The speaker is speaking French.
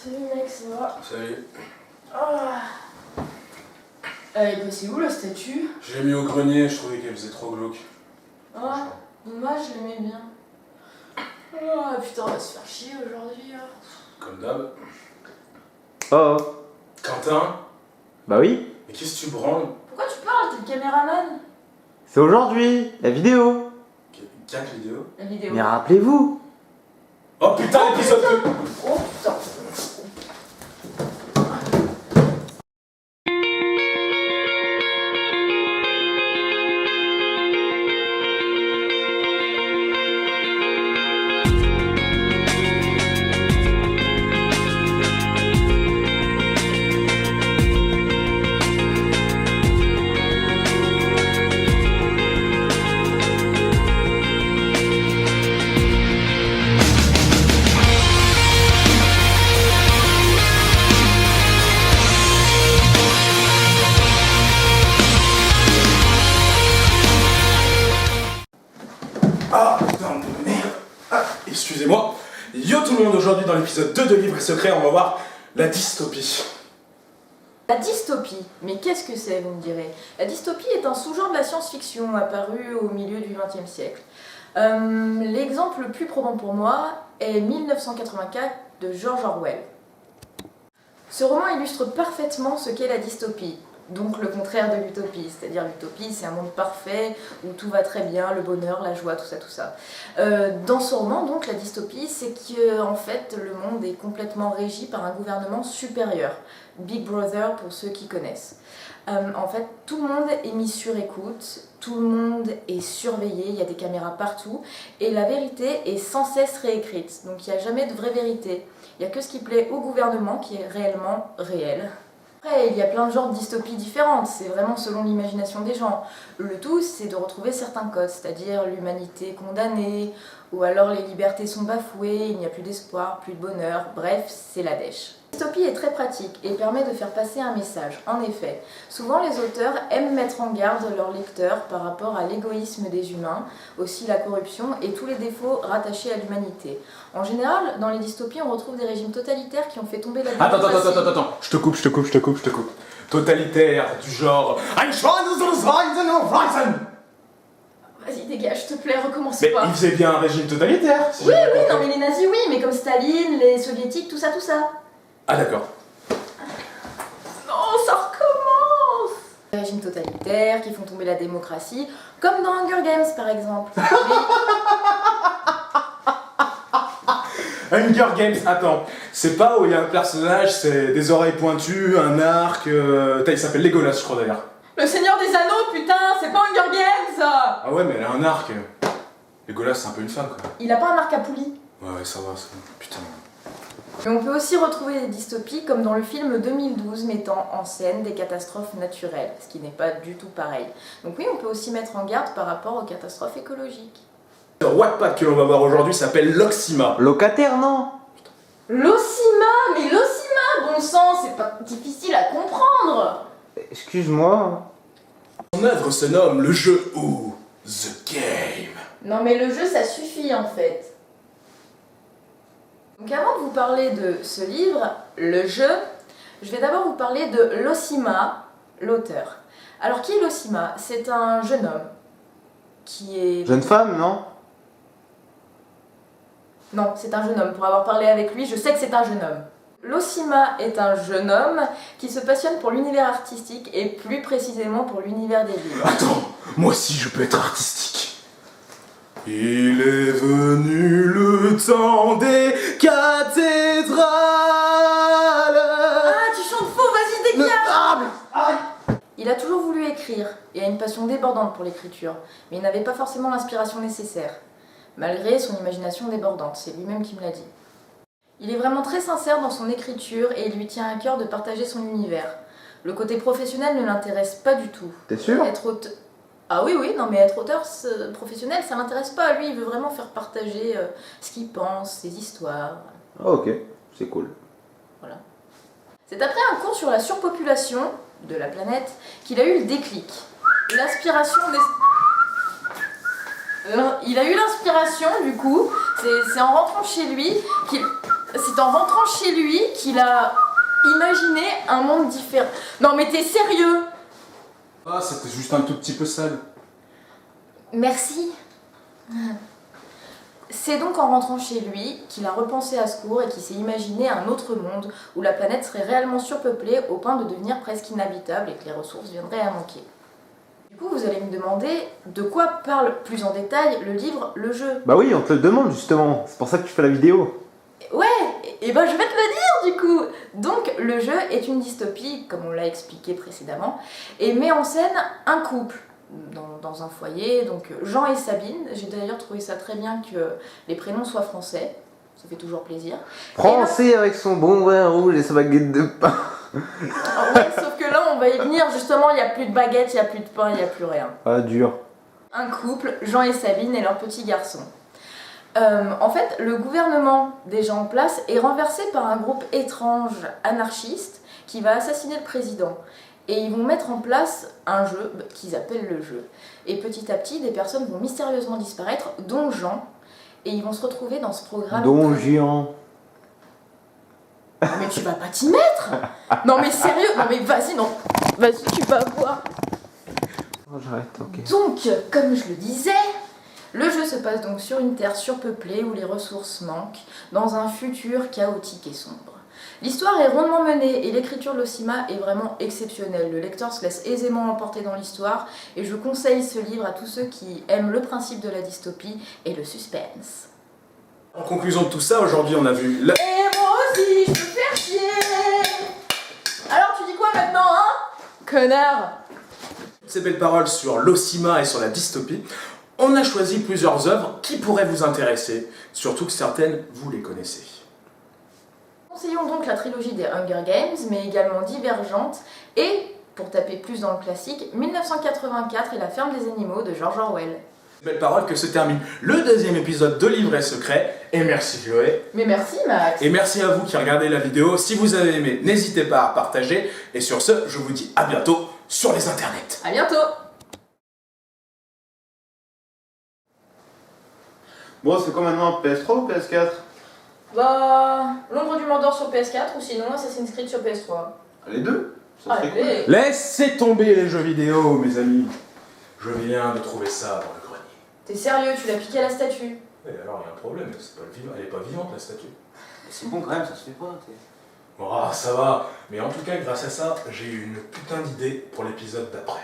Salut mec, ça va? Salut. Elle est passée où la statue? Je l'ai mis au grenier, je trouvais qu'elle faisait trop glauque. Ah, dommage, je l'aimais bien. Ah putain, on va se faire chier aujourd'hui. Comme d'hab. Oh. Quentin, Bah oui, mais qu'est-ce que tu branles? Pourquoi tu parles? T'es le caméraman? c'est aujourd'hui, la vidéo. Quelle vidéo? La vidéo. Mais rappelez-vous. Oh putain, l'épisode 2! Oh putain. Ah putain de merde! Ah, excusez-moi. Yo tout le monde, aujourd'hui dans l'épisode 2 de Livre et Secret, on va voir la dystopie. La dystopie, mais qu'est-ce que c'est, vous me direz? La dystopie est un sous-genre de la science-fiction apparu au milieu du XXe siècle. L'exemple le plus probant pour moi est 1984 de George Orwell. Ce roman illustre parfaitement ce qu'est la dystopie, donc le contraire de l'utopie, c'est-à-dire l'utopie c'est un monde parfait où tout va très bien, le bonheur, la joie, tout ça. Dans ce roman donc la dystopie c'est que en fait le monde est complètement régi par un gouvernement supérieur, Big Brother pour ceux qui connaissent. En fait tout le monde est mis sur écoute, tout le monde est surveillé, il y a des caméras partout et la vérité est sans cesse réécrite, donc il n'y a jamais de vraie vérité. Il n'y a que ce qui plaît au gouvernement qui est réellement réel. Après, il y a plein de genres de dystopies différentes, c'est vraiment selon l'imagination des gens. Le tout, c'est de retrouver certains codes, c'est-à-dire l'humanité condamnée, ou alors les libertés sont bafouées, il n'y a plus d'espoir, plus de bonheur, bref, c'est la dèche. La dystopie est très pratique et permet de faire passer un message. En effet, souvent les auteurs aiment mettre en garde leurs lecteurs par rapport à l'égoïsme des humains, aussi la corruption et tous les défauts rattachés à l'humanité. En général, dans les dystopies, on retrouve des régimes totalitaires qui ont fait tomber la démocratie. Attends, je te coupe. Totalitaire, du genre. Vas-y, dégage, s'il te plaît, recommence Mais pas. il faisait bien un régime totalitaire, si Oui, j'ai bien oui, compris. non mais les nazis, oui, mais comme Staline, les soviétiques, tout ça. Ah d'accord. Non, ça recommence. Des régimes totalitaires qui font tomber la démocratie, comme dans Hunger Games par exemple. Hunger Games, attends, c'est pas où il y a un personnage, c'est des oreilles pointues, un arc, il s'appelle Legolas je crois d'ailleurs. Le Seigneur des Anneaux, putain, c'est pas Hunger Games ça. Ah ouais mais elle a un arc. Legolas c'est un peu une femme quoi. Il a pas un arc à poulie. Ouais ça va, putain. Mais on peut aussi retrouver des dystopies comme dans le film 2012 mettant en scène des catastrophes naturelles, ce qui n'est pas du tout pareil. Donc oui, on peut aussi mettre en garde par rapport aux catastrophes écologiques. Le Wattpad que l'on va voir aujourd'hui s'appelle Loxima. Locataire, non? L'Ocima, mais l'Ocima, bon sang, c'est pas difficile à comprendre. Excuse-moi. Son œuvre se nomme Le Jeu ou The Game. Non mais le jeu, ça suffit en fait. Donc avant de vous parler de ce livre, le jeu, je vais d'abord vous parler de l'Ocima, l'auteur. Alors qui est l'Ocima? C'est un jeune homme qui est... Jeune femme, non? Non, c'est un jeune homme. Pour avoir parlé avec lui, je sais que c'est un jeune homme. L'Ocima est un jeune homme qui se passionne pour l'univers artistique et plus précisément pour l'univers des livres. Attends, moi aussi je peux être artistique. Il est venu le temps des cathédrales. Ah, tu chantes faux, vas-y, dégage! Il a toujours voulu écrire et a une passion débordante pour l'écriture, mais il n'avait pas forcément l'inspiration nécessaire, malgré son imagination débordante, c'est lui-même qui me l'a dit. Il est vraiment très sincère dans son écriture et il lui tient à cœur de partager son univers. Le côté professionnel ne l'intéresse pas du tout. T'es sûr? Être auteur... Ah oui, non mais être auteur professionnel, ça l'intéresse pas. Lui, il veut vraiment faire partager ce qu'il pense, ses histoires. Ah, ok, c'est cool. Voilà. C'est après un cours sur la surpopulation de la planète qu'il a eu le déclic. L'inspiration des... Il a eu l'inspiration du coup, c'est en rentrant chez lui qu'il... C'est c'est en rentrant chez lui qu'il a imaginé un monde différent. Non mais t'es sérieux? Ah, c'était juste un tout petit peu sale. Merci. C'est donc en rentrant chez lui qu'il a repensé à ce cours et qu'il s'est imaginé un autre monde où la planète serait réellement surpeuplée au point de devenir presque inhabitable et que les ressources viendraient à manquer. Du coup, vous allez me demander de quoi parle plus en détail le livre, le jeu. Bah oui, on te le demande justement. C'est pour ça que tu fais la vidéo. Ouais, et ben je vais te le dire du coup. Donc le jeu est une dystopie, comme on l'a expliqué précédemment, et met en scène un couple dans un foyer, donc Jean et Sabine. J'ai d'ailleurs trouvé ça très bien que les prénoms soient français, ça fait toujours plaisir. Français avec son bon vin rouge et sa baguette de pain. Ouais, sauf que là on va y venir, justement, il n'y a plus de baguette, il n'y a plus de pain, il n'y a plus rien. Ah, dur. Un couple, Jean et Sabine et leur petit garçon. En fait, le gouvernement déjà en place est renversé par un groupe étrange anarchiste qui va assassiner le président. Et ils vont mettre en place un jeu qu'ils appellent le jeu. Et petit à petit, des personnes vont mystérieusement disparaître, dont Jean. Et ils vont se retrouver dans ce programme... Don Juan. Non mais tu vas pas t'y mettre. Non mais sérieux, non mais vas-y, non. Vas-y, tu vas voir. Oh, j'arrête, ok. Donc, comme je le disais, le jeu se passe donc sur une terre surpeuplée où les ressources manquent, dans un futur chaotique et sombre. L'histoire est rondement menée et l'écriture de l'Osima est vraiment exceptionnelle. Le lecteur se laisse aisément emporter dans l'histoire et je conseille ce livre à tous ceux qui aiment le principe de la dystopie et le suspense. En conclusion de tout ça, aujourd'hui on a vu la... Et moi aussi, je peux faire chier. Alors tu dis quoi maintenant, hein? Connard. ces belles paroles sur l'Osima et sur la dystopie. On a choisi plusieurs œuvres qui pourraient vous intéresser, surtout que certaines, vous les connaissez. Conseillons donc la trilogie des Hunger Games, mais également Divergente, et, pour taper plus dans le classique, 1984 et La ferme des animaux de George Orwell. Belle parole que se termine le deuxième épisode de Livret Secret, et merci Chloé. Mais merci Max. Et merci à vous qui regardez la vidéo. Si vous avez aimé, n'hésitez pas à partager. Et sur ce, je vous dis à bientôt sur les internets. À bientôt. Bon, c'est quoi maintenant, PS3 ou PS4? Bah, L'ombre du Mordor sur PS4 ou sinon Assassin's Creed sur PS3. Les deux, ça serait cool. Allez. Laissez tomber les jeux vidéo, mes amis. Je viens de trouver ça dans le grenier. T'es sérieux, tu l'as piqué à la statue? Et alors, il y a un problème, elle est pas vivante la statue. C'est bon quand même, ça se fait pas, t'es... Oh, ça va. Mais en tout cas, grâce à ça, j'ai eu une putain d'idée pour l'épisode d'après.